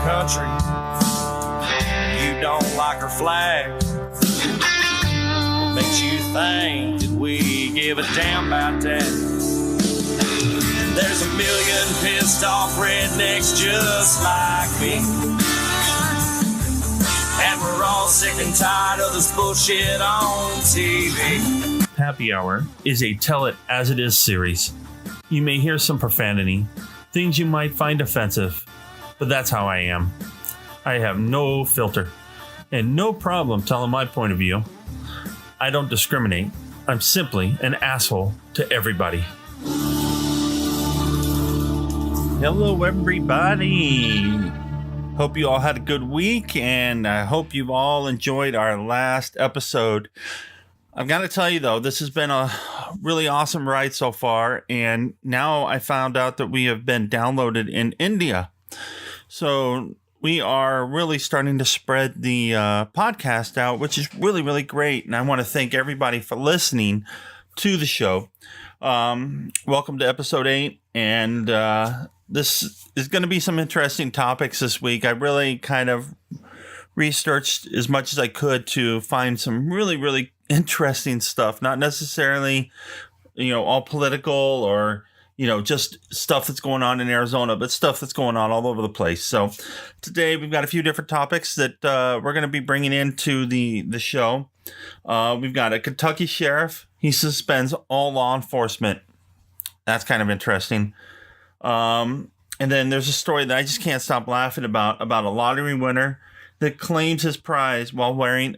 country. You don't like our flag. What makes you think that we give a damn about that? There's a million pissed off rednecks just like me. And we're all sick and tired of this bullshit on TV. Happy Hour is a Tell It As It Is series. You may hear some profanity, things you might find offensive, but that's how I am. I have no filter and no problem telling my point of view. I don't discriminate. I'm simply an asshole to everybody. Hello, everybody. Hope you all had a good week, and I hope you've all enjoyed our last episode. I've got to tell you, though, this has been a really awesome ride so far, and now I found out that we have been downloaded in India. So we are really starting to spread the podcast out, which is really, really great, and I want to thank everybody for listening to the show. Welcome to episode 8, and this is going to be some interesting topics this week. I really kind of researched as much as I could to find some really, really interesting stuff. Not necessarily, all political or, just stuff that's going on in Arizona, but stuff that's going on all over the place. So today we've got a few different topics that we're going to be bringing into the show. We've got a Kentucky sheriff. He suspends all law enforcement. That's kind of interesting. And then there's a story that I just can't stop laughing about a lottery winner that claims his prize while wearing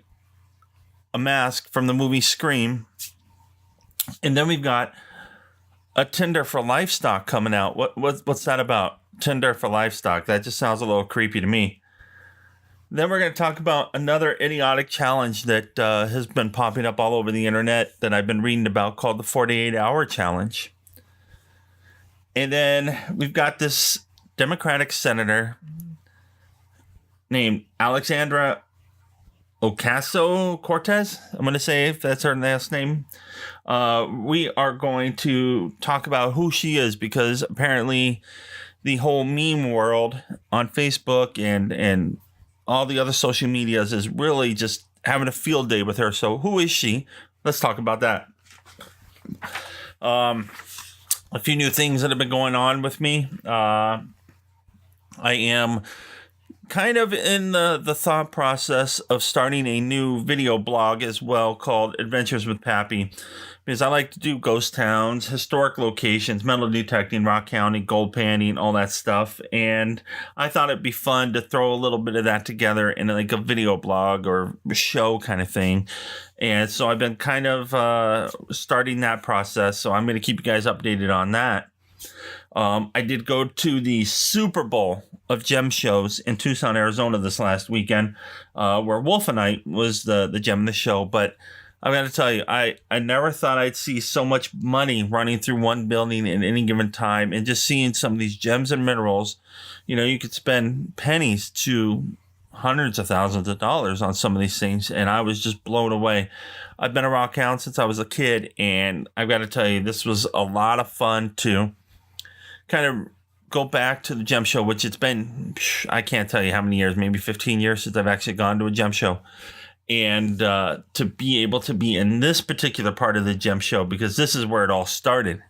a mask from the movie Scream. And then we've got a Tinder for livestock coming out. What's that about? Tinder for livestock. That just sounds a little creepy to me. Then we're going to talk about another idiotic challenge that has been popping up all over the internet that I've been reading about, called the 48-hour challenge. And then we've got this Democratic senator named Alexandria Ocasio-Cortez. I'm going to say, if that's her last name. We are going to talk about who she is, because apparently the whole meme world on Facebook and all the other social medias is really just having a field day with her. So who is she? Let's talk about that. A few new things that have been going on with me. I am kind of in the thought process of starting a new video blog as well, called Adventures with Pappy, because I like to do ghost towns, historic locations, metal detecting, rock counting, gold panning, all that stuff. And I thought it'd be fun to throw a little bit of that together in like a video blog or show kind of thing. And so I've been kind of starting that process. So I'm going to keep you guys updated on that. I did go to the Super Bowl of gem shows in Tucson, Arizona this last weekend, where Wolfenite was the gem of the show. But I've got to tell you, I never thought I'd see so much money running through one building at any given time, and just seeing some of these gems and minerals. You could spend pennies to hundreds of thousands of dollars on some of these things, and I was just blown away. I've been a rock hound since I was a kid, and I've got to tell you, this was a lot of fun to kind of go back to the gem show, which it's been, I can't tell you how many years, maybe 15 years since I've actually gone to a gem show. And to be able to be in this particular part of the gem show, because this is where it all started.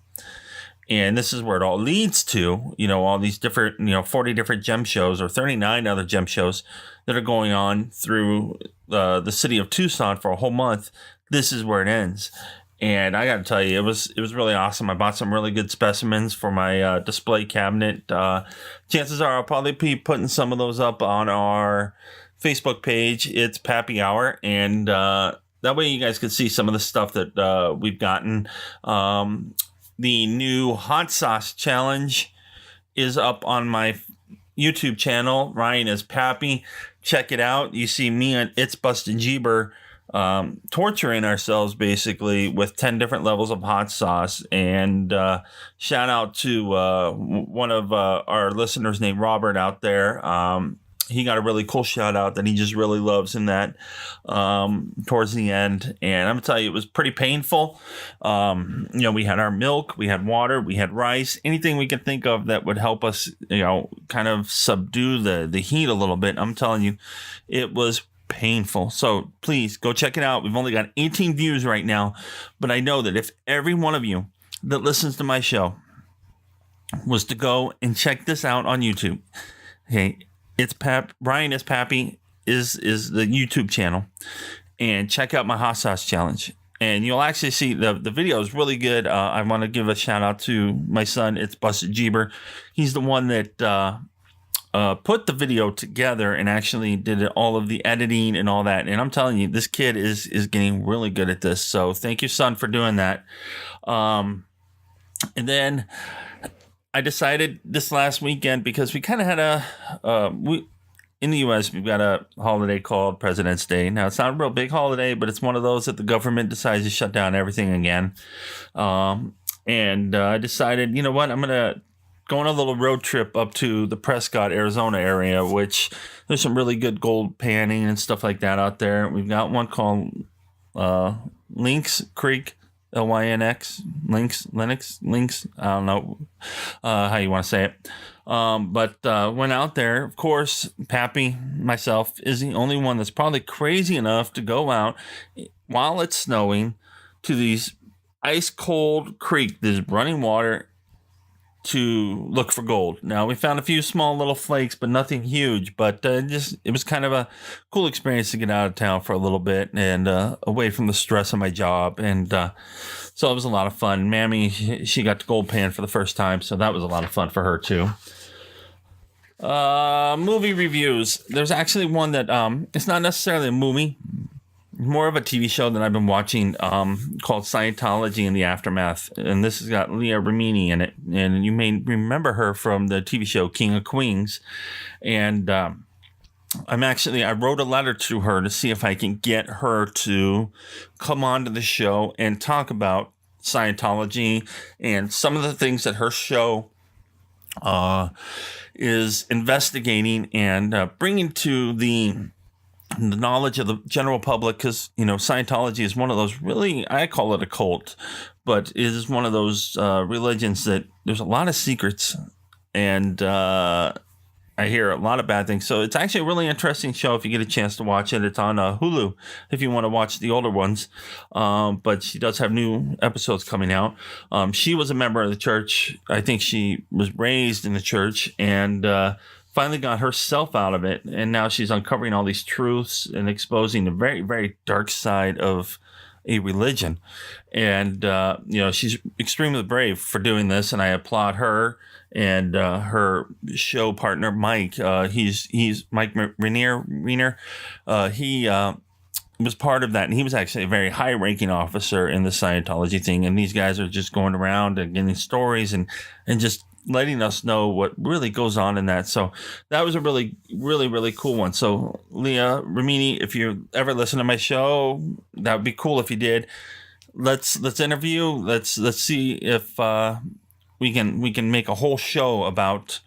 And this is where it all leads to, all these different, 40 different gem shows, or 39 other gem shows that are going on through the city of Tucson for a whole month. This is where it ends. And I got to tell you, it was really awesome. I bought some really good specimens for my display cabinet. Chances are I'll probably be putting some of those up on our Facebook page. It's Pappy Hour. And that way you guys can see some of the stuff that we've gotten. The new hot sauce challenge is up on my YouTube channel. Ryan is Pappy. Check it out. You see me and It's Bustin' Jeeber torturing ourselves basically with 10 different levels of hot sauce. And shout out to one of our listeners named Robert out there. he got a really cool shout out that he just really loves in that towards the end. And I'm gonna tell you, it was pretty painful. We had our milk, we had water, we had rice, anything we could think of that would help us, kind of subdue the heat a little bit. I'm telling you, it was painful. So please go check it out. We've only got 18 views right now, but I know that if every one of you that listens to my show was to go and check this out on YouTube, okay, it's Brian is Pappy is the YouTube channel, and check out my hot sauce challenge, and you'll actually see the video is really good. I want to give a shout out to my son. It's Busted Jeeber. He's the one that put the video together and actually did all of the editing and all that. And I'm telling you, this kid is getting really good at this. So thank you, son, for doing that. And then I decided this last weekend, because we kind of had in the U.S., we've got a holiday called President's Day. Now, it's not a real big holiday, but it's one of those that the government decides to shut down everything again. And I decided, you know what, I'm going to go on a little road trip up to the Prescott, Arizona area, which there's some really good gold panning and stuff like that out there. We've got one called Lynx Creek. Lynx, I don't know how you want to say it. But went out there. Of course, Pappy, myself, is the only one that's probably crazy enough to go out while it's snowing to these ice cold creek, this running water, to look for gold. Now, we found a few small little flakes, but nothing huge. But it was kind of a cool experience to get out of town for a little bit and away from the stress of my job. And so it was a lot of fun. Mammy, she got to gold pan for the first time, so that was a lot of fun for her too. Movie reviews. There's actually one that it's not necessarily a movie, more of a TV show that I've been watching called Scientology in the Aftermath. And this has got Leah Remini in it. And you may remember her from the TV show King of Queens. And I wrote a letter to her to see if I can get her to come on to the show and talk about Scientology and some of the things that her show is investigating and bringing to the knowledge of the general public, because Scientology is one of those, really, I call it a cult, but it is one of those religions that there's a lot of secrets, and I hear a lot of bad things. So it's actually a really interesting show if you get a chance to watch it. It's on Hulu if you want to watch the older ones, but she does have new episodes coming out. She was a member of the church. I think she was raised in the church, and finally got herself out of it, and now she's uncovering all these truths and exposing the very, very dark side of a religion. And she's extremely brave for doing this, and I applaud her and her show partner Mike. He's Mike Rainier. He was part of that, and he was actually a very high-ranking officer in the Scientology thing. And these guys are just going around and getting stories and just letting us know what really goes on in that. So that was a really, really, really cool one. So Leah Remini, if you ever listen to my show, that would be cool if you did. Let's interview. Let's see if we can make a whole show about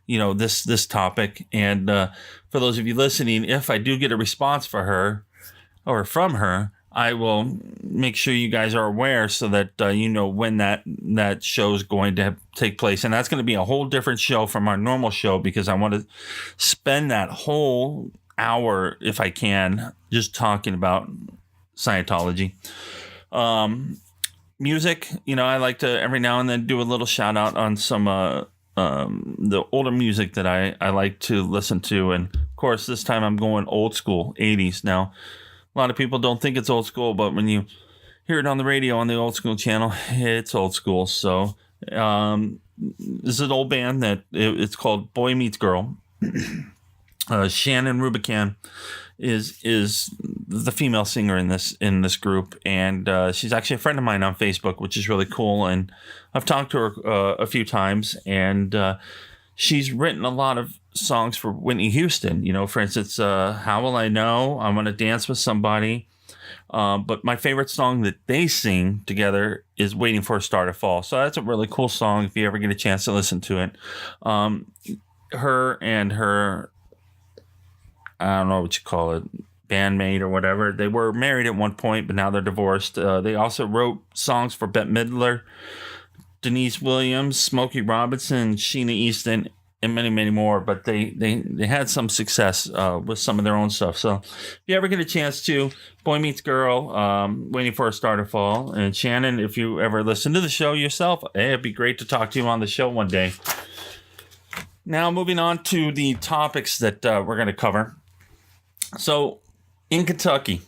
this topic. And for those of you listening, if I do get a response for her or from her, I will make sure you guys are aware so that when that show is going to take place. And that's going to be a whole different show from our normal show, because I want to spend that whole hour, if I can, just talking about Scientology. Music, I like to every now and then do a little shout out on some the older music that I like to listen to. And of course, this time I'm going old school, 80s. Now, a lot of people don't think it's old school, but when you hear it on the radio on the old school channel, it's old school. So this is an old band that it's called Boy Meets Girl. Shannon Rubicam is the female singer in this group, and she's actually a friend of mine on Facebook, which is really cool. And I've talked to her a few times, and she's written a lot of songs for Whitney Houston. For instance, How Will I Know? I Want to Dance with Somebody. But my favorite song that they sing together is Waiting for a Star to Fall. So that's a really cool song if you ever get a chance to listen to it. Her and her I don't know what you call it, bandmate or whatever. They were married at one point, but now they're divorced. They also wrote songs for Bette Midler, Denise Williams, Smokey Robinson, Sheena Easton, and many, many more. But they had some success with some of their own stuff. So if you ever get a chance to, Boy Meets Girl, Waiting for a Star to Fall. And Shannon, if you ever listen to the show yourself, hey, it'd be great to talk to you on the show one day. Now moving on to the topics that we're going to cover. So in Kentucky,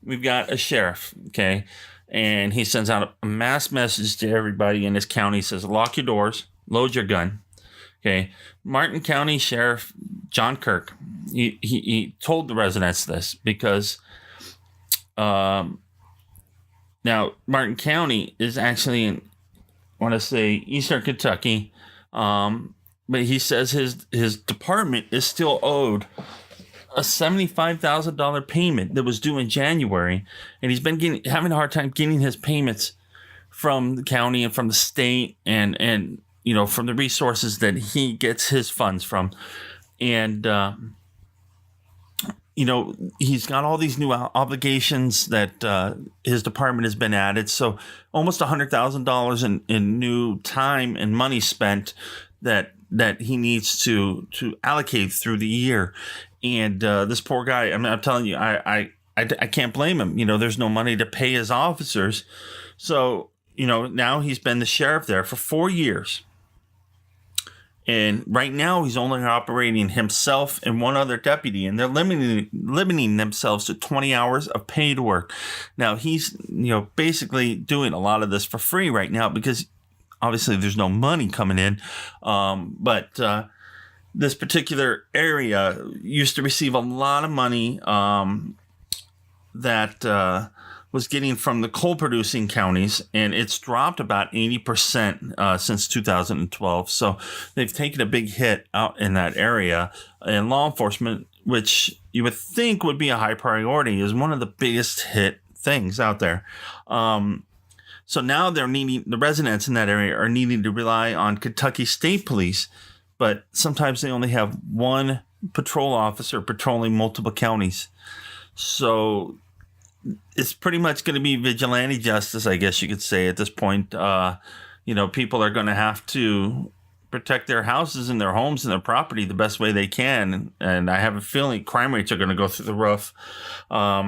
we've got a sheriff, okay? And he sends out a mass message to everybody in his county. He says, lock your doors, load your gun. Okay. Martin County Sheriff John Kirk, he told the residents this because now Martin County is actually in, I want to say, eastern Kentucky. But he says his department is still owed a $75,000 payment that was due in January, and he's been having a hard time getting his payments from the county and from the state and from the resources that he gets his funds from. And he's got all these new obligations that his department has been added. So almost $100,000 in new time and money spent that he needs to allocate through the year. And this poor guy, I'm telling you, I can't blame him. There's no money to pay his officers. So, now he's been the sheriff there for 4 years. And right now he's only operating himself and one other deputy, and they're limiting themselves to 20 hours of paid work. Now he's, basically doing a lot of this for free right now because obviously there's no money coming in. But this particular area used to receive a lot of money that was getting from the coal-producing counties, and it's dropped about 80% since 2012. So they've taken a big hit out in that area. And law enforcement, which you would think would be a high priority, is one of the biggest hit things out there. So now the residents in that area are needing to rely on Kentucky State Police, but sometimes they only have one patrol officer patrolling multiple counties. So it's pretty much going to be vigilante justice, I guess you could say at this point. People are going to have to protect their houses and their homes and their property the best way they can. And I have a feeling crime rates are going to go through the roof. But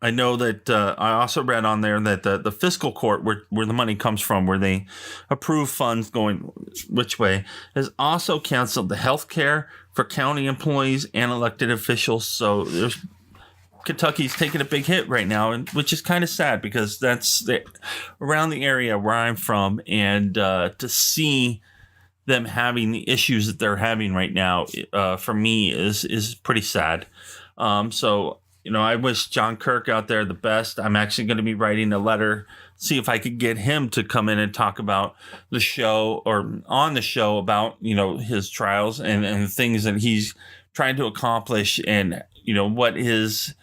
I know that I also read on there that the fiscal court, where the money comes from, where they approve funds going which way, has also canceled the health care for county employees and elected officials. So Kentucky's taking a big hit right now, which is kind of sad because that's around the area where I'm from. And to see them having the issues that they're having right now, for me, is pretty sad. I wish John Kirk out there the best. I'm actually going to be writing a letter, see if I could get him to come in and talk about the show or on the show about, his trials and things that he's trying to accomplish and, what his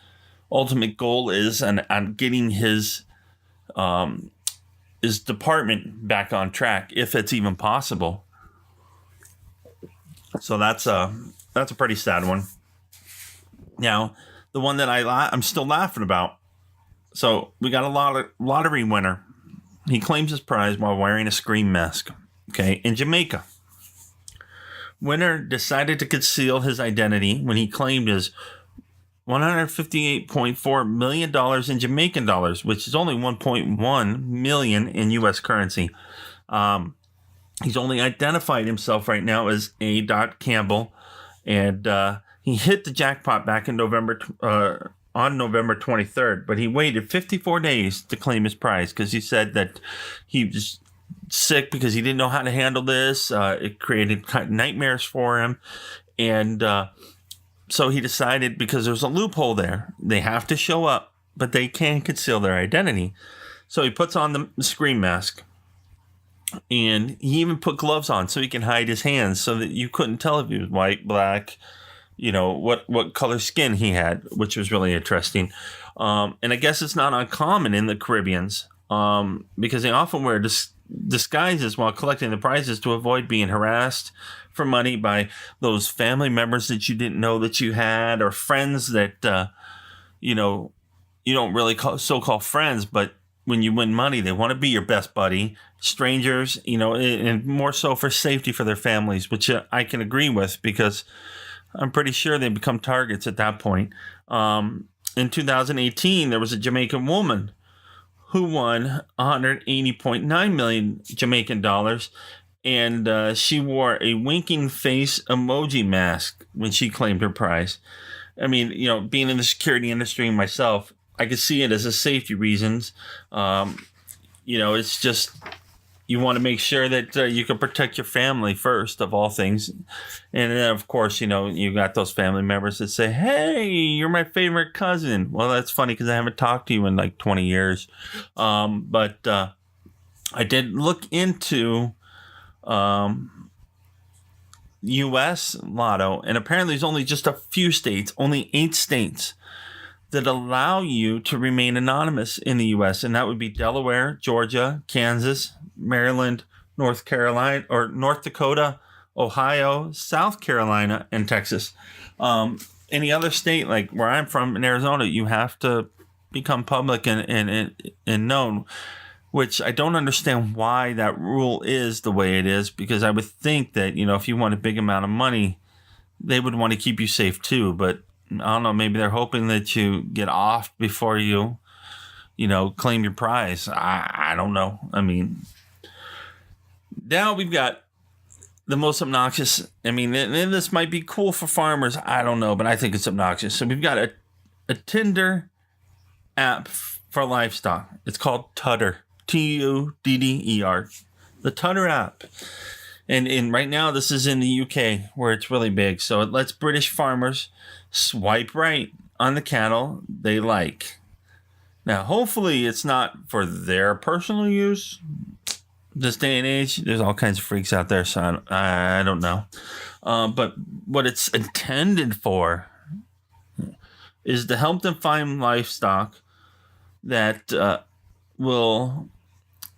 ultimate goal is on getting his department back on track, if it's even possible. So that's a pretty sad one. Now, the one that I'm still laughing about. So we got a lottery winner. He claims his prize while wearing a scream mask. Okay, in Jamaica. Winner decided to conceal his identity when he claimed his $158.4 million in Jamaican dollars, which is only 1.1 million in U.S. currency. He's only identified himself right now as A. Campbell, and he hit the jackpot back in on November 23rd, but he waited 54 days to claim his prize because he said that he was sick because he didn't know how to handle this. It created nightmares for him. And so he decided, because there's a loophole there, they have to show up, but they can conceal their identity. So he puts on the scream mask. And he even put gloves on so he can hide his hands so that you couldn't tell if he was white, black, what color skin he had, which was really interesting. And I guess it's not uncommon in the Caribbeans because they often wear disguises while collecting the prizes to avoid being harassed for money by those family members that you didn't know that you had, or friends that, you don't really so-called friends, but when you win money, they want to be your best buddy. Strangers, and more so for safety for their families, which I can agree with, because I'm pretty sure they become targets at that point. In 2018, there was a Jamaican woman who won 180.9 million Jamaican dollars, and she wore a winking face emoji mask when she claimed her prize. I mean, being in the security industry myself, I could see it as a safety reasons. It's just, you want to make sure that you can protect your family first of all things. And then, of course, you got those family members that say, hey, you're my favorite cousin. Well, that's funny because I haven't talked to you in like 20 years. But I did look into U.S. Lotto, and apparently there's only just a few states, only 8 states, that allow you to remain anonymous in the U.S., and that would be Delaware, Georgia, Kansas, Maryland, North Carolina, or North Dakota, Ohio, South Carolina, and Texas. Any other state, like where I'm from in Arizona, you have to become public and known, which I don't understand why that rule is the way it is, because I would think that, if you want a big amount of money, they would want to keep you safe too. But I don't know, maybe they're hoping that you get off before you, claim your prize. I don't know. I mean, now we've got the most obnoxious. I mean, and this might be cool for farmers. I don't know, but I think it's obnoxious. So we've got a Tinder app for livestock. It's called Tudder. Tudder. The Tudder app. And right now, this is in the UK where it's really big. So it lets British farmers swipe right on the cattle they like. Now, hopefully it's not for their personal use. This day and age, there's all kinds of freaks out there, so I don't know. But what it's intended for is to help them find livestock that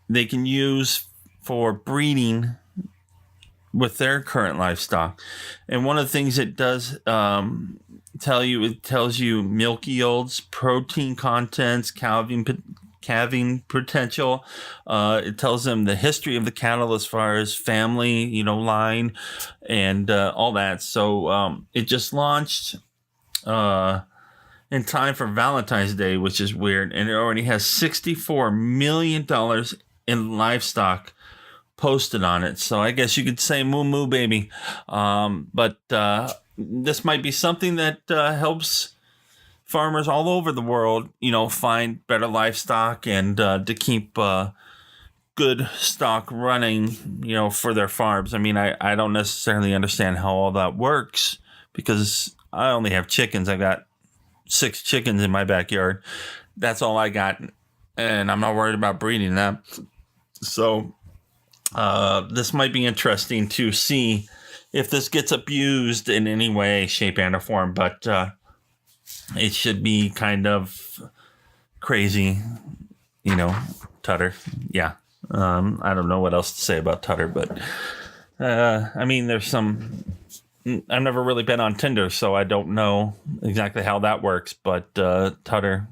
they can use for breeding with their current livestock. And one of the things it does it tells you milk yields, protein contents, calving potential. It tells them the history of the cattle as far as family, line, and all that. So it just launched in time for Valentine's Day, which is weird. And it already has $64 million in livestock posted on it. So I guess you could say moo moo baby. But this might be something that helps farmers all over the world, find better livestock and to keep good stock running, for their farms. I mean, I don't necessarily understand how all that works because I only have chickens. I got 6 chickens in my backyard. That's all I got. And I'm not worried about breeding them. So this might be interesting to see if this gets abused in any way, shape, and or form. But it should be kind of crazy, Tudder. Yeah. I don't know what else to say about Tudder, but I mean, there's some. I've never really been on Tinder, so I don't know exactly how that works. But Tudder,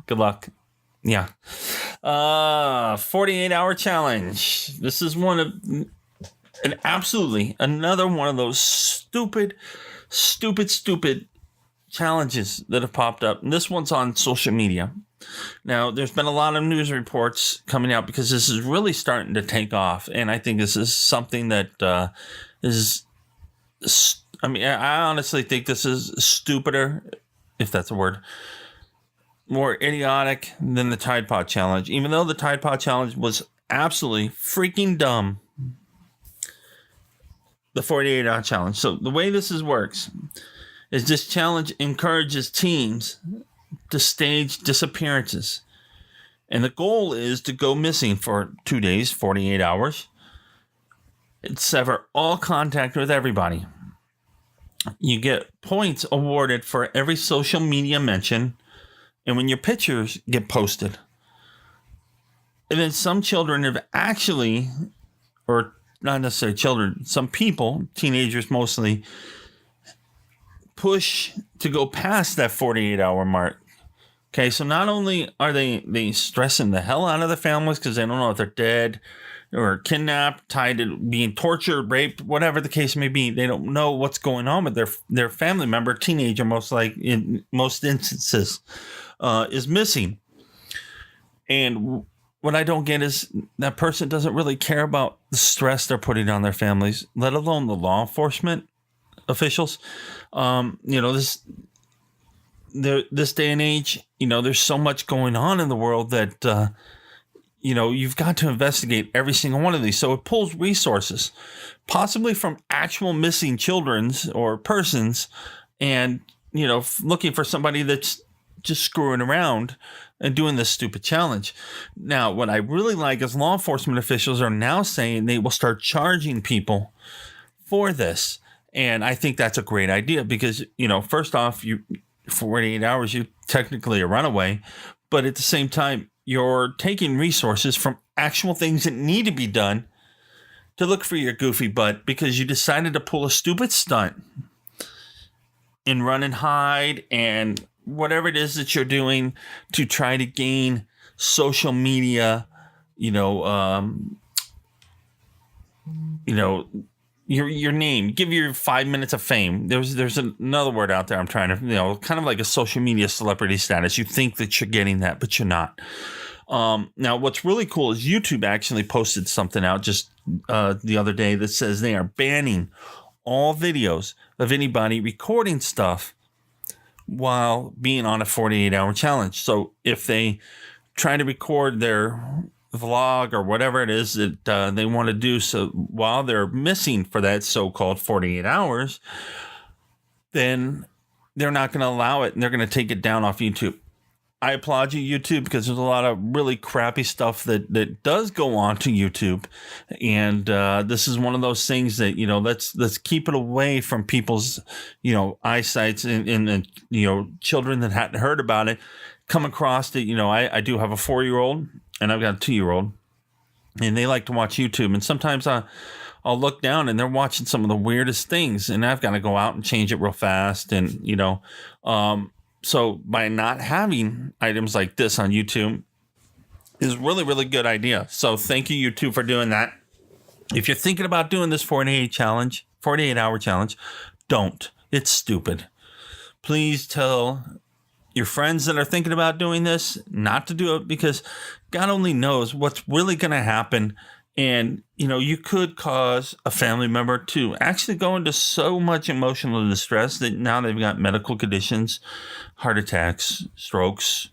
good luck. Yeah. 48-hour challenge. This is another one of those stupid challenges that have popped up. And this one's on social media. Now, there's been a lot of news reports coming out because this is really starting to take off. And I think this is something that I honestly think this is stupider, if that's a word, more idiotic than the Tide Pod Challenge. Even though the Tide Pod Challenge was absolutely freaking dumb, the 48-hour challenge. So the way this works is this challenge encourages teams to stage disappearances. And the goal is to go missing for 2 days, 48 hours, and sever all contact with everybody. You get points awarded for every social media mention and when your pictures get posted. And then some children have actually, or not necessarily children, some people, teenagers mostly, push to go past that 48-hour mark. Okay, so not only are they stressing the hell out of the families because they don't know if they're dead or kidnapped, tied to being tortured, raped, whatever the case may be. They don't know what's going on with their family member, teenager, in most instances, is missing. And what I don't get is that person doesn't really care about the stress they're putting on their families, let alone the law enforcement officials. This day and age, there's so much going on in the world that, you've got to investigate every single one of these. So it pulls resources, possibly from actual missing children's or persons, and, looking for somebody that's just screwing around and doing this stupid challenge. Now, what I really like is law enforcement officials are now saying they will start charging people for this. And I think that's a great idea because, first off, 48 hours, you're technically a runaway, but at the same time, you're taking resources from actual things that need to be done to look for your goofy butt because you decided to pull a stupid stunt and run and hide and whatever it is that you're doing to try to gain social media, your name, give your 5 minutes of fame. There's another word out there I'm trying to, kind of like a social media celebrity status. You think that you're getting that, but you're not. Now, what's really cool is YouTube actually posted something out just the other day that says they are banning all videos of anybody recording stuff while being on a 48-hour challenge. So if they try to record their vlog or whatever it is that they want to do, so while they're missing for that so-called 48 hours, then they're not going to allow it and they're going to take it down off YouTube. I applaud you, YouTube, because there's a lot of really crappy stuff that does go on to YouTube. And this is one of those things that, let's keep it away from people's, eyesights and children that hadn't heard about it come across it. I do have a 4-year-old and I've got a 2-year-old and they like to watch YouTube. And sometimes I'll look down and they're watching some of the weirdest things and I've got to go out and change it real fast. And, so by not having items like this on YouTube is really, really good idea. So thank you, YouTube, for doing that. If you're thinking about doing this 48-hour challenge, don't. It's stupid. Please tell your friends that are thinking about doing this not to do it because God only knows what's really going to happen. And, you could cause a family member to actually go into so much emotional distress that now they've got medical conditions, heart attacks, strokes,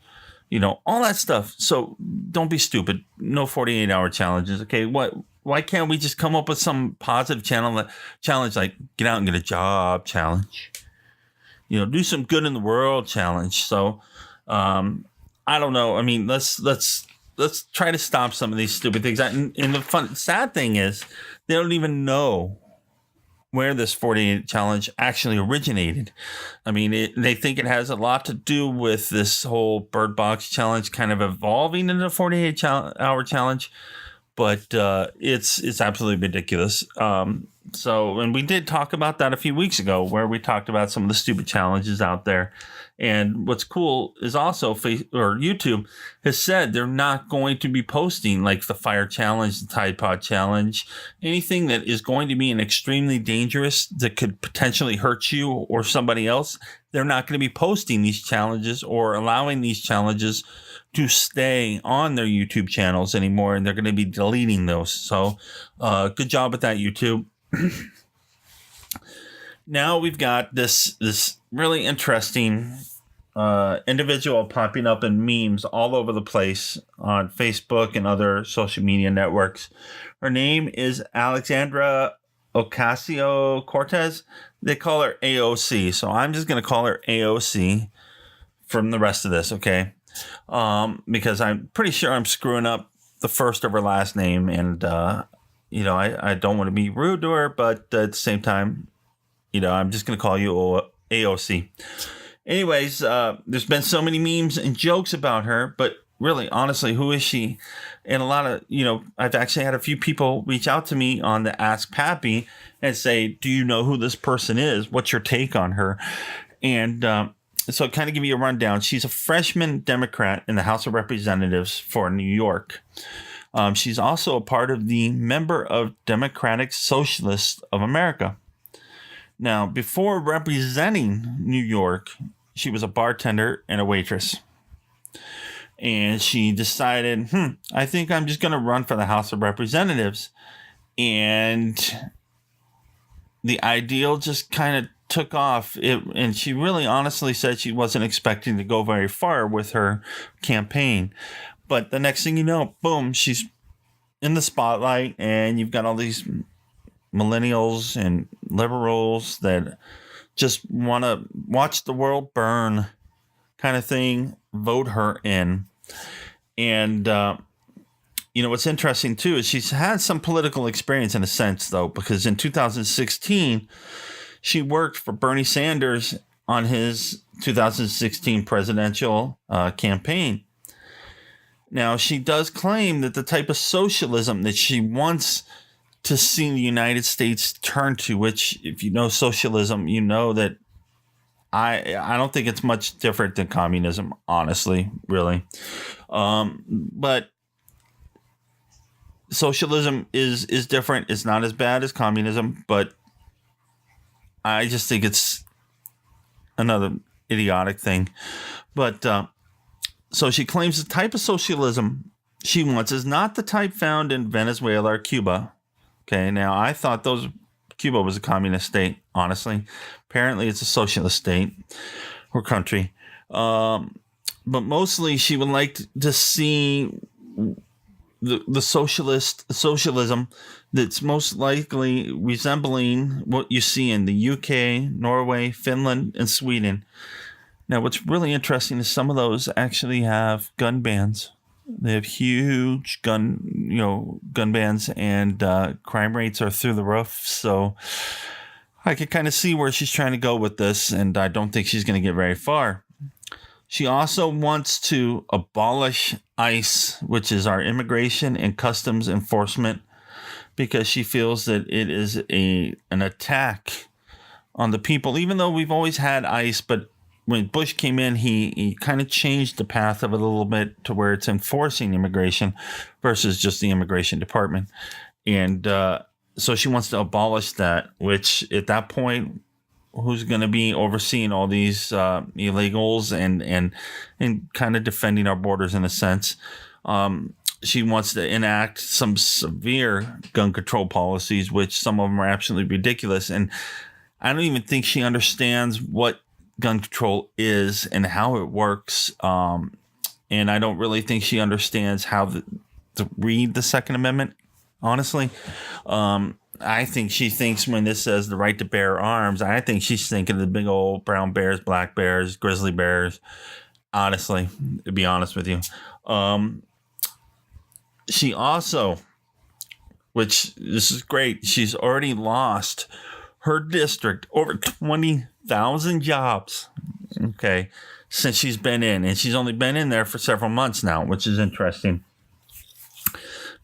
all that stuff. So don't be stupid. No 48-hour challenges. Okay. Why can't we just come up with some positive challenge like get out and get a job challenge? Do some good in the world challenge. So, I don't know. I mean, let's try to stop some of these stupid things. And the sad thing is they don't even know where this 48 challenge actually originated. I mean, they think it has a lot to do with this whole Bird Box challenge kind of evolving into a 48-hour challenge, but it's absolutely ridiculous. And we did talk about that a few weeks ago where we talked about some of the stupid challenges out there. And what's cool is also YouTube has said they're not going to be posting like the fire challenge, the Tide Pod challenge, anything that is going to be an extremely dangerous that could potentially hurt you or somebody else. They're not going to be posting these challenges or allowing these challenges to stay on their YouTube channels anymore. And they're going to be deleting those. So good job with that, YouTube. Now we've got this really interesting individual popping up in memes all over the place on Facebook and other social media networks. Her name is Alexandria Ocasio-Cortez. They call her AOC, so I'm just going to call her AOC from the rest of this, okay? Because I'm pretty sure I'm screwing up the first of her last name, and I don't want to be rude to her, but at the same time, I'm just going to call you AOC. Anyways, there's been so many memes and jokes about her, but really, honestly, who is she? And a lot of, I've actually had a few people reach out to me on the Ask Pappy and say, do you know who this person is? What's your take on her? And so kind of give you a rundown. She's a freshman Democrat in the House of Representatives for New York. She's also a part of the member of Democratic Socialists of America. Now, before representing New York, she was a bartender and a waitress. And she decided, I think I'm just going to run for the House of Representatives. And the ideal just kind of took off. And she really honestly said she wasn't expecting to go very far with her campaign. But the next thing you know, boom, she's in the spotlight, and you've got all these millennials and liberals that just want to watch the world burn kind of thing, vote her in. And, what's interesting, too, is she's had some political experience in a sense, though, because in 2016, she worked for Bernie Sanders on his 2016 presidential campaign. Now, she does claim that the type of socialism that she wants to see the United States turn to, which, if you know socialism, you know that I don't think it's much different than communism, honestly, really. But socialism is different. It's not as bad as communism, but I just think it's another idiotic thing. But so she claims the type of socialism she wants is not the type found in Venezuela or Cuba. Okay, now I thought Cuba was a communist state, honestly. Apparently it's a socialist state or country. But mostly she would like to see the socialism that's most likely resembling what you see in the UK, Norway, Finland, and Sweden. Now, what's really interesting is some of those actually have gun bans. They have huge gun bans, and crime rates are through the roof. So I can kind of see where she's trying to go with this, and I don't think she's going to get very far. She also wants to abolish ICE, which is our Immigration and Customs Enforcement, because she feels that it is an attack on the people, even though we've always had ICE, but when Bush came in, he kind of changed the path of it a little bit to where it's enforcing immigration versus just the immigration department. And so she wants to abolish that, which at that point, who's going to be overseeing all these illegals and kind of defending our borders in a sense? She wants to enact some severe gun control policies, which some of them are absolutely ridiculous. And I don't even think she understands what gun control is and how it works. And I don't really think she understands how to read the Second Amendment, honestly. I think she thinks when this says the right to bear arms, I think she's thinking of the big old brown bears, black bears, grizzly bears. Honestly, to be honest with you. She also, which this is great, she's already lost her district over 20,000 jobs, okay, since she's been in. And she's only been in there for several months now, which is interesting.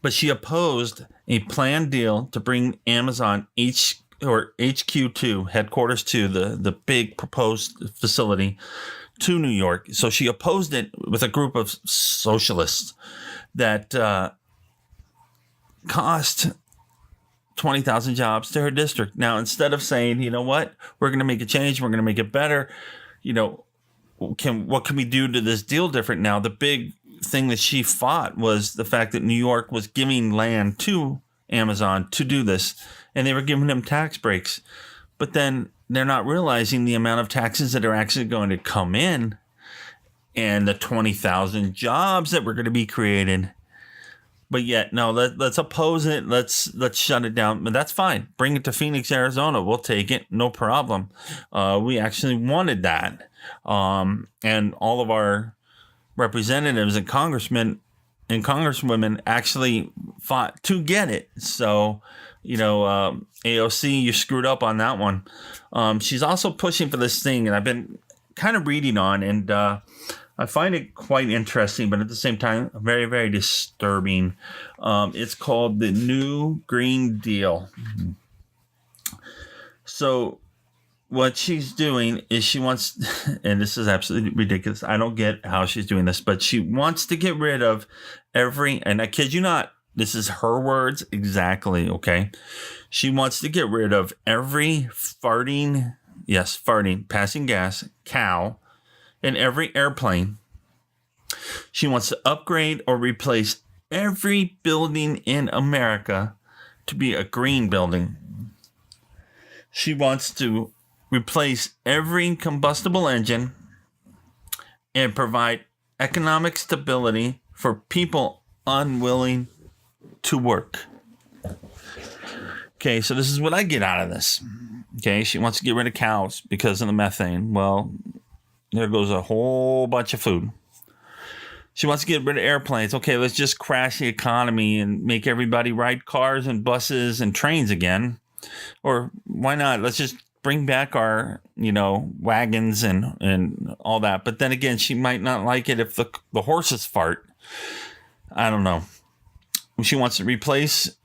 But she opposed a planned deal to bring Amazon HQ2, headquarters to the big proposed facility to New York. So she opposed it with a group of socialists that cost 20,000 jobs to her district. Now, instead of saying, you know what, we're going to make a change, we're going to make it better, what can we do to this deal different now? The big thing that she fought was the fact that New York was giving land to Amazon to do this, and they were giving them tax breaks. But then they're not realizing the amount of taxes that are actually going to come in and the 20,000 jobs that were going to be created. But yet, no, let's oppose it. Let's shut it down. But that's fine. Bring it to Phoenix, Arizona. We'll take it. No problem. We actually wanted that. And all of our representatives and congressmen and congresswomen actually fought to get it. So, AOC, you screwed up on that one. She's also pushing for this thing, and I've been kind of reading on, and I find it quite interesting, but at the same time, very, very disturbing. It's called the New Green Deal. So what she's doing is she wants, and this is absolutely ridiculous. I don't get how she's doing this, but she wants to get rid of every, and I kid you not, this is her words exactly, okay? She wants to get rid of every farting, passing gas, cow in every airplane. She wants to upgrade or replace every building in America to be a green building. She wants to replace every combustible engine and provide economic stability for people unwilling to work. Okay, so this is what I get out of this. Okay, she wants to get rid of cows because of the methane. Well, there goes a whole bunch of food. She wants to get rid of airplanes. Okay, let's just crash the economy and make everybody ride cars and buses and trains again. Or why not? Let's just bring back our, wagons and all that. But then again, she might not like it if the horses fart. I don't know. She wants to replace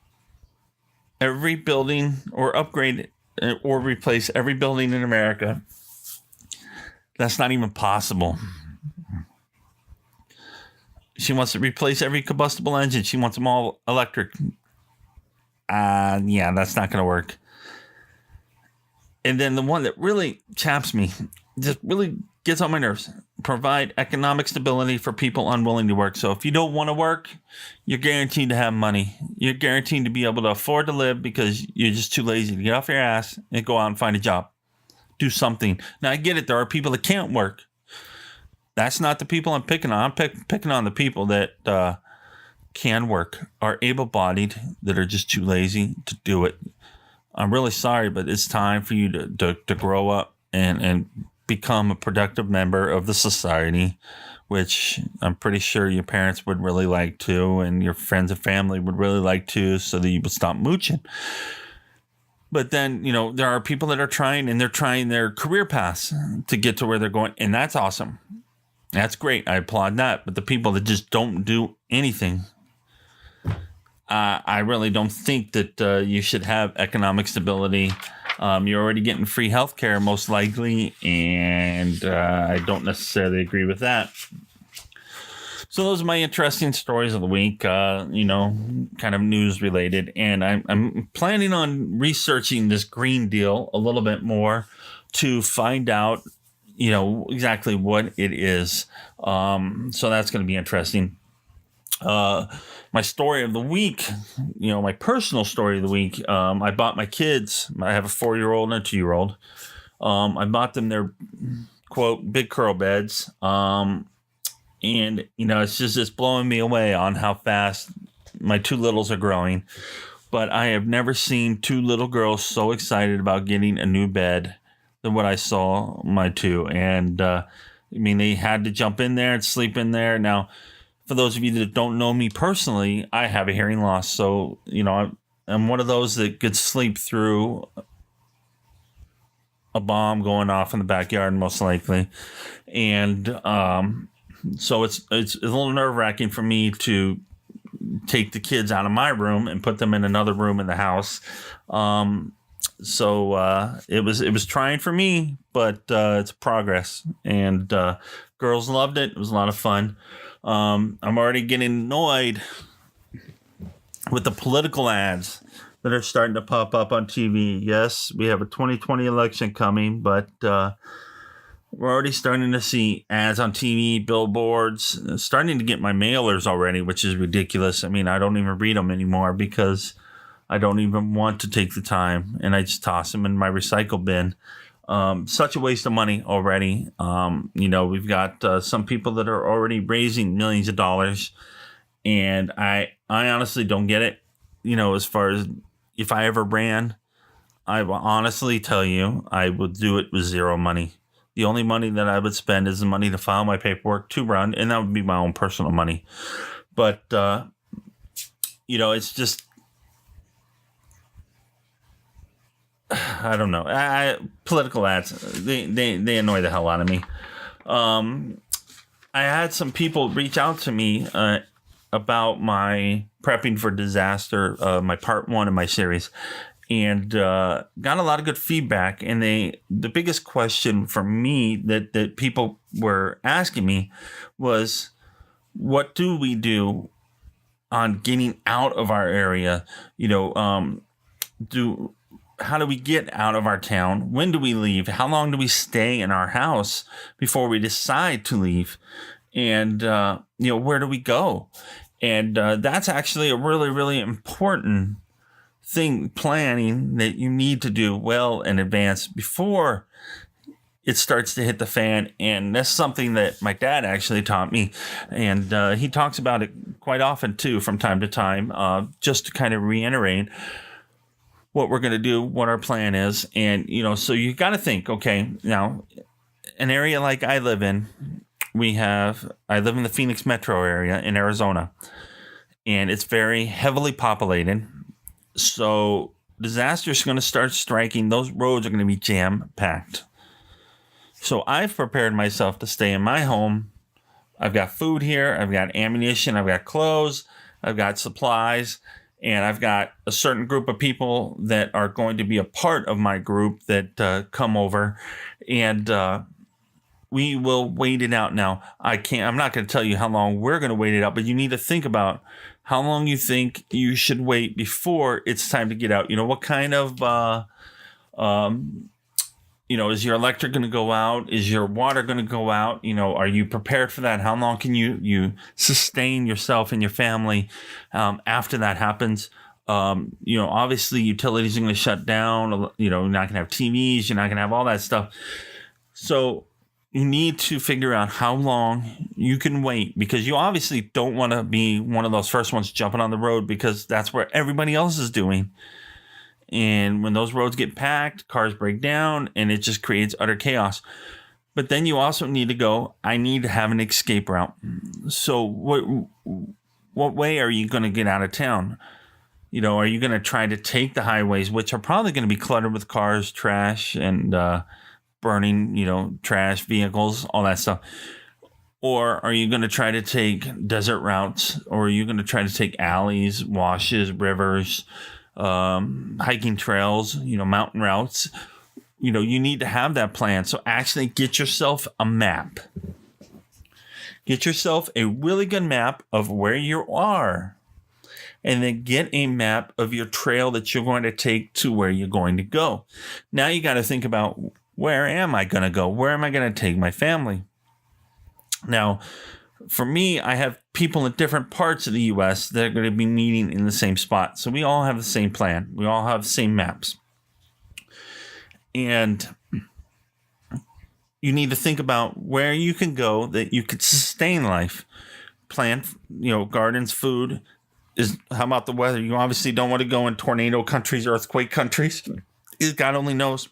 every building or upgrade or replace every building in America. That's not even possible. She wants to replace every combustible engine. She wants them all electric. Yeah, that's not going to work. And then the one that really chaps me, just really gets on my nerves, provide economic stability for people unwilling to work. So if you don't want to work, you're guaranteed to have money. You're guaranteed to be able to afford to live because you're just too lazy to get off your ass and go out and find a job. Do something. Now, I get it. There are people that can't work. That's not the people I'm picking on. I'm picking on the people that can work, are able-bodied, that are just too lazy to do it. I'm really sorry, but it's time for you to grow up and become a productive member of the society, which I'm pretty sure your parents would really like to, and your friends and family would really like to, so that you would stop mooching. But then, there are people that are trying, and they're trying their career paths to get to where they're going, and that's awesome. That's great. I applaud that. But the people that just don't do anything, I really don't think that you should have economic stability. You're already getting free health care, most likely, and I don't necessarily agree with that. So those are my interesting stories of the week, kind of news related. And I'm planning on researching this Green Deal a little bit more to find out, exactly what it is. So that's going to be interesting. My story of the week, my personal story of the week, I bought my kids, I have a 4-year-old and a 2-year-old. I bought them their, quote, big curl beds. And, it's blowing me away on how fast my 2 littles are growing. But I have never seen 2 little girls so excited about getting a new bed than what I saw my 2. And, they had to jump in there and sleep in there. Now, for those of you that don't know me personally, I have a hearing loss. So, I'm one of those that could sleep through a bomb going off in the backyard, most likely. And so it's a little nerve-wracking for me to take the kids out of my room and put them in another room in the house. So it was trying for me, but it's progress. And girls loved it. It was a lot of fun. I'm already getting annoyed with the political ads that are starting to pop up on TV. Yes, we have a 2020 election coming, but we're already starting to see ads on TV, billboards, starting to get my mailers already, which is ridiculous. I don't even read them anymore because I don't even want to take the time, and I just toss them in my recycle bin. Such a waste of money already. We've got some people that are already raising millions of dollars, and I honestly don't get it. As far as if I ever ran, I will honestly tell you I would do it with zero money. The only money that I would spend is the money to file my paperwork to run, and that would be my own personal money. But, it's just, I don't know. Political ads, they annoy the hell out of me. I had some people reach out to me about my prepping for disaster, my part 1 of my series, and got a lot of good feedback. And the biggest question for me that people were asking me was, what do we do on getting out of our area? How do we get out of our town? When do we leave? How long do we stay in our house before we decide to leave? And, where do we go? And that's actually a really, really important planning that you need to do well in advance before it starts to hit the fan. And that's something that my dad actually taught me. And he talks about it quite often, too, from time to time, just to kind of reiterate what we're going to do, what our plan is. And, so you got to think, okay, now, an area like I live in, I live in the Phoenix metro area in Arizona, and it's very heavily populated. So disasters are going to start striking. Those roads are going to be jam-packed. So I've prepared myself to stay in my home. I've got food here. I've got ammunition. I've got clothes. I've got supplies. And I've got a certain group of people that are going to be a part of my group that come over. And we will wait it out. Now, I'm not going to tell you how long we're going to wait it out, but you need to think about how long you think you should wait before it's time to get out. What kind of, is your electric going to go out? Is your water going to go out? Are you prepared for that? How long can you sustain yourself and your family after that happens? Obviously utilities are going to shut down. You're not going to have TVs. You're not going to have all that stuff. So you need to figure out how long you can wait, because you obviously don't want to be one of those first ones jumping on the road, because that's where everybody else is doing. And when those roads get packed, cars break down, and it just creates utter chaos. But then you also need to go, I need to have an escape route. So what way are you going to get out of town? Are you going to try to take the highways, which are probably going to be cluttered with cars, trash, and burning, trash, vehicles, all that stuff? Or are you going to try to take desert routes? Or are you going to try to take alleys, washes, rivers, hiking trails, mountain routes? You need to have that plan. So actually get yourself a map. Get yourself a really good map of where you are. And then get a map of your trail that you're going to take to where you're going to go. Now you got to think about, where am I going to go? Where am I going to take my family? Now, for me, I have people in different parts of the U.S. that are going to be meeting in the same spot. So we all have the same plan. We all have the same maps. And you need to think about where you can go that you could sustain life. Plant, gardens, food. How about the weather? You obviously don't want to go in tornado countries, earthquake countries. God only knows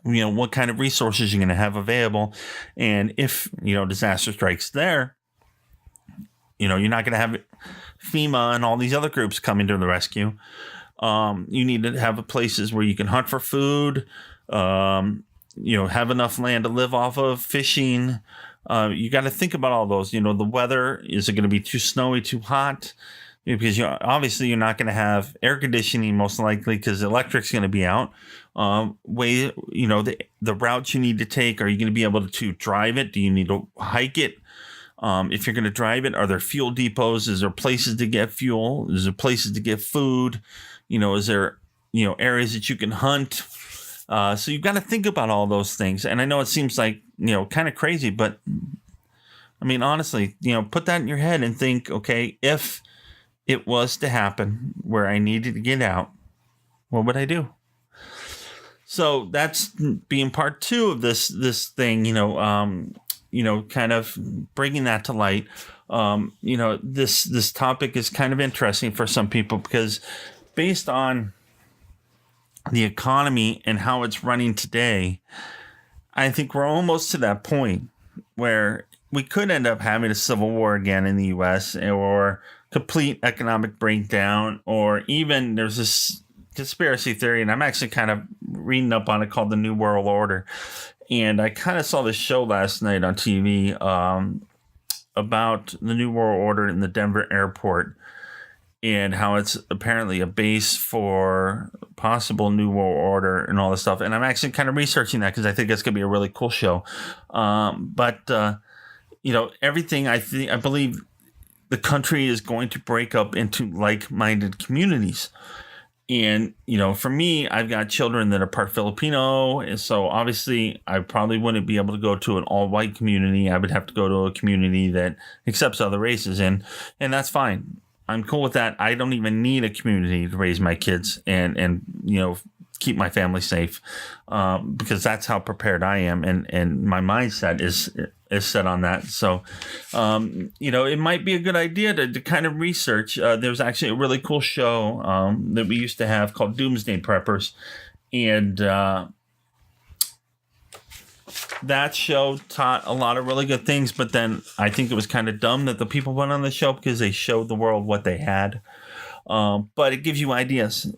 what kind of resources you're going to have available. And if, disaster strikes there, you're not going to have FEMA and all these other groups coming to the rescue. You need to have places where you can hunt for food, have enough land to live off of, fishing. You got to think about all those. The weather, is it going to be too snowy, too hot? Because obviously you're not going to have air conditioning, most likely, because the electric's going to be out. The routes you need to take, are you going to be able to drive it? Do you need to hike it? If you're going to drive it, are there fuel depots? Is there places to get fuel? Is there places to get food? Is there, areas that you can hunt? So you've got to think about all those things. And I know it seems like, kind of crazy, but I mean, honestly, put that in your head and think, okay, if it was to happen where I needed to get out, what would I do? So that's being part 2 of this thing, kind of bringing that to light. This topic is kind of interesting for some people, because based on the economy and how it's running today, I think we're almost to that point where we could end up having a civil war again in the U.S., or complete economic breakdown, or even there's this conspiracy theory, and I'm actually kind of reading up on it, called the New World Order. And I kind of saw this show last night on TV about the New World Order in the Denver airport and how it's apparently a base for possible New World Order and all this stuff. And I'm actually kind of researching that because I think it's going to be a really cool show. Everything I believe the country is going to break up into like-minded communities. And, for me, I've got children that are part Filipino. And so obviously I probably wouldn't be able to go to an all-white community. I would have to go to a community that accepts other races. And that's fine. I'm cool with that. I don't even need a community to raise my kids and keep my family safe because that's how prepared I am. And my mindset is set on that. So, it might be a good idea to kind of research. There's actually a really cool show that we used to have called Doomsday Preppers. And that show taught a lot of really good things. But then I think it was kind of dumb that the people went on the show because they showed the world what they had. But it gives you ideas,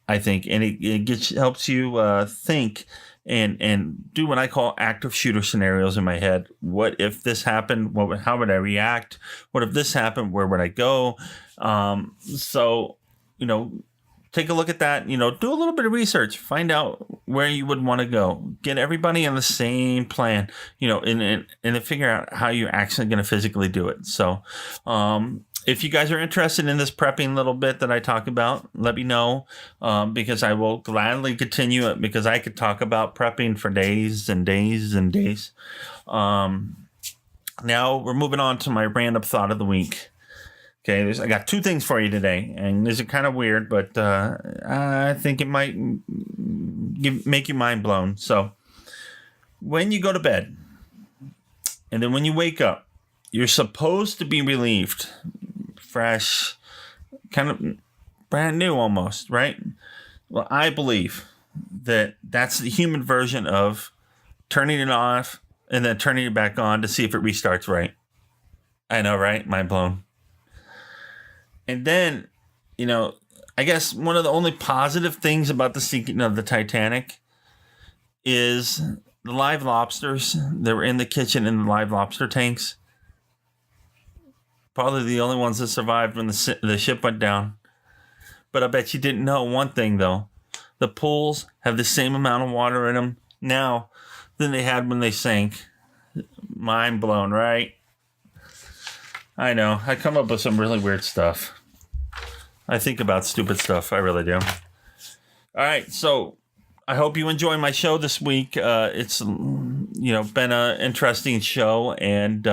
I think, and it helps you think and do what I call active shooter scenarios in my head. What if this happened? How would I react? What if this happened? Where would I go? Take a look at that. Do a little bit of research. Find out where you would want to go. Get everybody on the same plan. And figure out how you're actually going to physically do it. So, if you guys are interested in this prepping little bit that I talk about, let me know because I will gladly continue it because I could talk about prepping for days and days and days. Now we're moving on to my random thought of the week. Okay, I got two things for you today, and these are kind of weird, but I think it might make you mind blown. So when you go to bed and then when you wake up, you're supposed to be relieved. Fresh, kind of brand new almost, right? Well, I believe that that's the human version of turning it off and then turning it back on to see if it restarts right. I know, right? Mind blown. And then, I guess one of the only positive things about the sinking of the Titanic is the live lobsters that were in the kitchen in the live lobster tanks. Probably the only ones that survived when the ship went down. But I bet you didn't know one thing, though. The pools have the same amount of water in them now than they had when they sank. Mind blown, right? I know. I come up with some really weird stuff. I think about stupid stuff. I really do. All right. So I hope you enjoy my show this week. It's, been an interesting show. And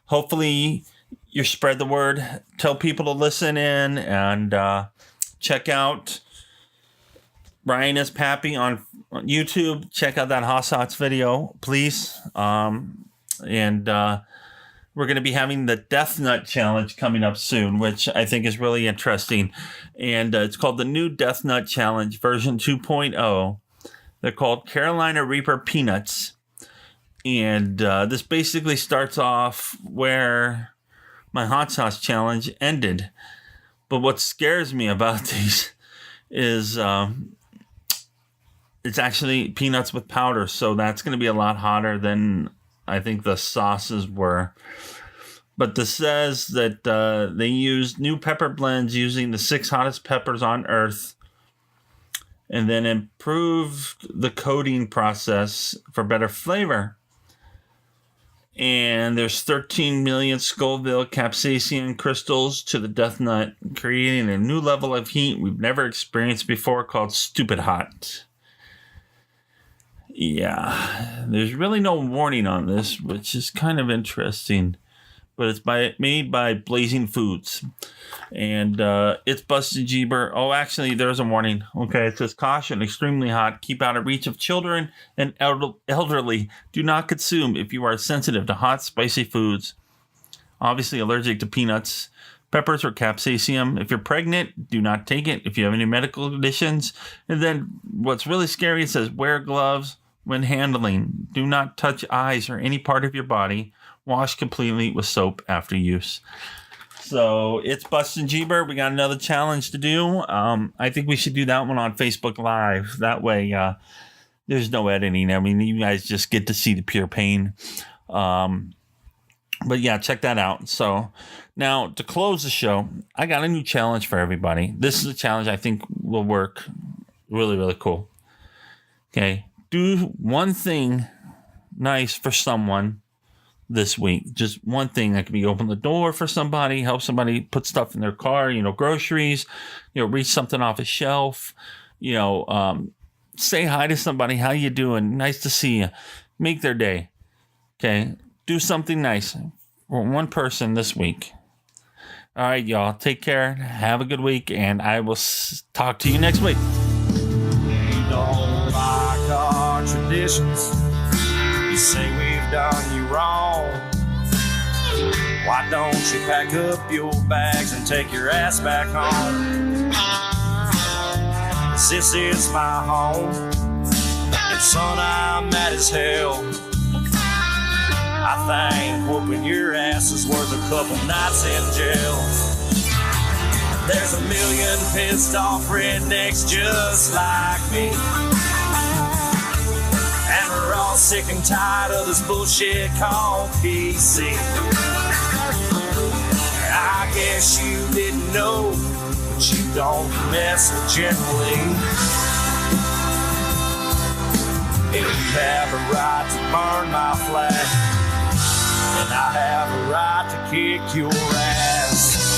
hopefully you spread the word, tell people to listen in, and check out Ryan S. Pappy on YouTube. Check out that Hotshots video, please. And we're going to be having the Death Nut Challenge coming up soon, which I think is really interesting. And it's called the new Death Nut Challenge version 2.0. They're called Carolina Reaper Peanuts. And this basically starts off where my hot sauce challenge ended. But what scares me about these is it's actually peanuts with powder. So that's going to be a lot hotter than I think the sauces were. But this says that they used new pepper blends using the 6 hottest peppers on Earth and then improved the coating process for better flavor. And there's 13 million Scoville capsaicin crystals to the death nut, creating a new level of heat we've never experienced before called stupid hot. Yeah, there's really no warning on this, which is kind of interesting. But it's made by Blazing Foods. And it's busted Jeeber. Oh, actually, there's a warning. Okay, it says, caution, extremely hot. Keep out of reach of children and elderly. Do not consume if you are sensitive to hot, spicy foods. Obviously allergic to peanuts, peppers, or capsaicin. If you're pregnant, do not take it. If you have any medical conditions. And then what's really scary, it says, wear gloves when handling. Do not touch eyes or any part of your body. Wash completely with soap after use. So it's Bustin' Jeeber. We got another challenge to do. I think we should do that one on Facebook Live. That way there's no editing. I mean, you guys just get to see the pure pain. But yeah, check that out. So now to close the show, I got a new challenge for everybody. This is a challenge I think will work really, really cool. Okay. Do one thing nice for someone this week. Just one thing. That could be open the door for somebody, help somebody put stuff in their car, groceries, reach something off a shelf, say hi to somebody. How you doing? Nice to see you. Make their day. Okay. Do something nice for one person this week. All right, y'all. Take care. Have a good week, and I will talk to you next week. You don't like our traditions. You say we've done you wrong. Why don't you pack up your bags and take your ass back home? This is my home, and son, I'm mad as hell. I think whooping your ass is worth a couple nights in jail. There's a million pissed off rednecks just like me, and we're all sick and tired of this bullshit called PC. I guess you didn't know, but you don't mess with gently. If you have a right to burn my flag, and I have a right to kick your ass.